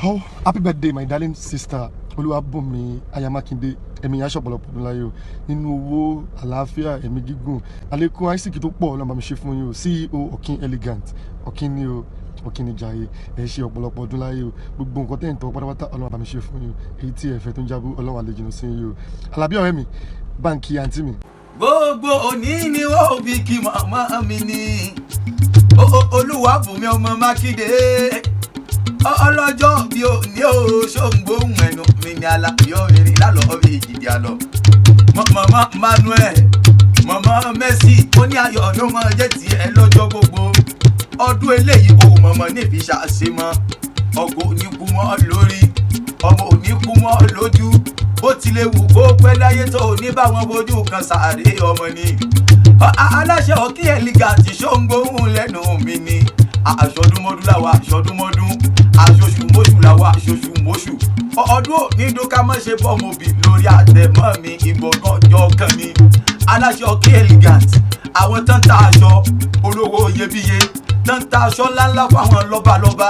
Oh, happy birthday, my darling sister. Oluwabunmi Ayamakinde. Ẹ̀mí yá ṣọ̀pọ̀lọpọ̀ ọdún láyé o. Nínú owó, àlàáfíà, ẹ̀mí gígùn. Àlékún àìsíkì tó pọ̀ Ọlọ́run bá mi ṣe fún yín o. CEO Ọ̀kín Elegant. Ọ̀kín ni o. Ọ̀kín ni jàre. Ẹ ṣe ọ̀pọ̀lọpọ̀ ọdún láyé o. Gbogbo nǹkan tẹ́ ń tọ́ pátápátá Ọlọ́run bá mi ṣe fún yín o. Èyí tí ẹ fẹ́ tó ń jábọ̀ Ọlọ́run àlejò sí yín o. Àlàbí ọ̀rẹ́ mi, báńkì àǹtí mi. Gbogbo òní ni ó bí kí màmá mi ní. Olúwabùnmi ọmọ Mákindé. Ọlọ́jọ́ bí o ní o ṣòǹgbóhùn ẹnu mi ní alábíọ́ rìn lálọ́ bí ìjìdí àlọ́. Màmá Manuel, màmá Mercy, ó ní ayọ̀ ló máa jẹ́ tiẹ̀ lọ́jọ́ gbogbo. Ọdún eléyìí kò mọ̀mọ́ níbi ṣàṣemọ́. Ọkọ̀ oníkú mọ́ lórí, ọmọ oníkú mọ́ lójú. Bó tilẹ̀ wù kó pẹ́ láyé tó ní báwọn bójú kan sáré ọmọ ni. Aláṣẹ Ọ̀kín Elegant ṣòǹgbóhùn lẹ́nu mi ni. Aṣọdúnmọ́dún làwa aṣọdúnmọ́dún, aṣoṣùmọ́ṣù làwa aṣoṣùmọ́ṣù. Ọdún òní dún ká má ṣe bọ́ọ̀mù bì lórí àtẹ̀mọ́ mi ìgbọ̀ngàn ọjọ́ kan ni. Aláṣẹ Ọ̀kín Elegant, àwọn tán ta aṣọ olówó iyebíye, tán ta aṣọ ńláńlá fáwọn lọ́balọ́ba,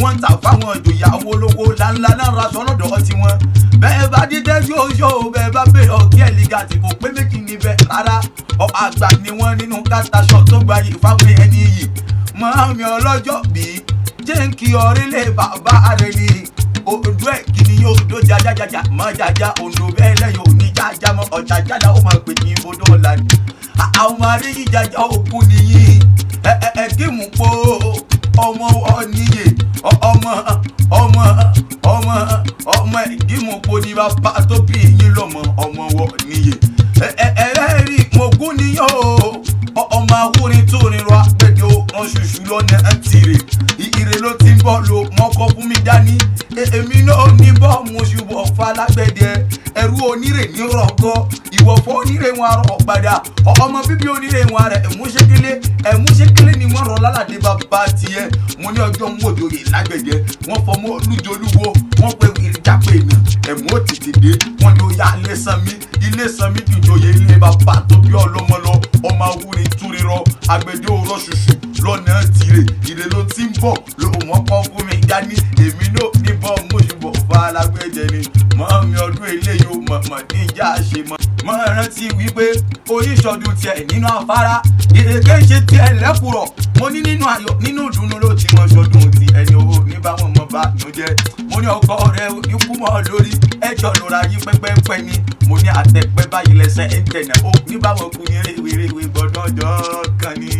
wọ́n ń tà fáwọn ìjòyè àwọn olówó ńláńlá náà raṣọ lọ́dọ̀ tiwọn. Bẹ́ẹ̀ bá dídẹ́ yóò bẹ́ẹ̀ bá bèrè Ọ̀kín Elegant kò pé méjì níbẹ̀ rárá. Àgbà ni wọ́n nínú kátàṣọ tó gbayì fáwọn ẹni yìí. Màámi ọlọ́jọ́ bí jẹ́ ń kí ọ̀rẹ́lẹ̀ bàbá rẹ̀ ni. Odò ẹ̀ kí ni yóò dó jajajaja mọ́ jaja òǹdó bẹ́ẹ̀ lẹ́yìn òní jaja mọ́ ọ̀jà jáda ó máa pè ní ibodò ọ̀la ni. Àwọn aréyí jaja òkú nìyí. Ẹ̀ẹ́dìmú po ọmọ ọ̀nìyè ọmọ ẹ̀dìmú po ní bàbá tó bí yín lọ́mọ ọmọ ọ̀nìyè. Ẹ̀ẹ́rì mọ̀gún ni yóò ọmọ awúrin tó rin rọ apẹ̀dẹ̀ ọ̀ràn ṣùṣù lọ́nà tìrè. Ire ló ti ń bọ̀ lo mọ́kọ́ fún mi dání. Èmi náà ní bọ́ mo ṣubọ̀ falágbẹ̀dẹ. Ẹrú onírè ní rọ̀gọ́, ìwọ̀fọ́ onírè wọn rọ̀ padà. Ọmọ bíbí onírè wọn rẹ̀ ẹ̀múṣekélé ni wọ́n rọ̀ lálàdé bàbá tiẹ̀. Mo ní ọjọ́ ń wòjò yìí lágbẹ̀dẹ. Wọ́n fọmọ olújolúwo, wọ́n pe ìjápè èèyàn. Ẹ̀mú ó tètè dé, wọ́n ní ó yá ilé sanmi dùjòyè ilé bàbá tó bí ọlọ́mọ lọ. Ọmọ awúrin túrirọ, àgbẹ̀dẹ òrọ̀ ṣùṣù lọ́nà tìrè. Ire ló ti ń bọ̀ ló wọ́n kọ́ fún mi dání. Èmi náà ní bọ́ mo ṣubọ̀ falágbẹ̀dẹ ni. Màámi ọdún eléyìí ó mọ̀mọ́ níjà ṣe mọ́. Mo rántí wípé oníṣọdún tiẹ̀ nínú afárá. Ìrèké ń ṣe tiẹ̀ lẹ́kùrọ̀. Mo ní nínú ayọ̀ nínú ìdùnnú ló ti mọ ṣọdún ti ẹni owó ní báwọn ọmọ bá nù jẹ́. Mo ní ọkọ rẹ̀ ikú mọ́ lórí ẹjọ́ lóra yí pẹ́pẹ́pẹ́ ni. Mo ní àtẹ̀pẹ́ báyìí lẹ́sẹ̀ ń tẹ̀nà ó ní báwọn kú ní rèwerèwe gbọ́dọ̀ ọjọ́ kan ni.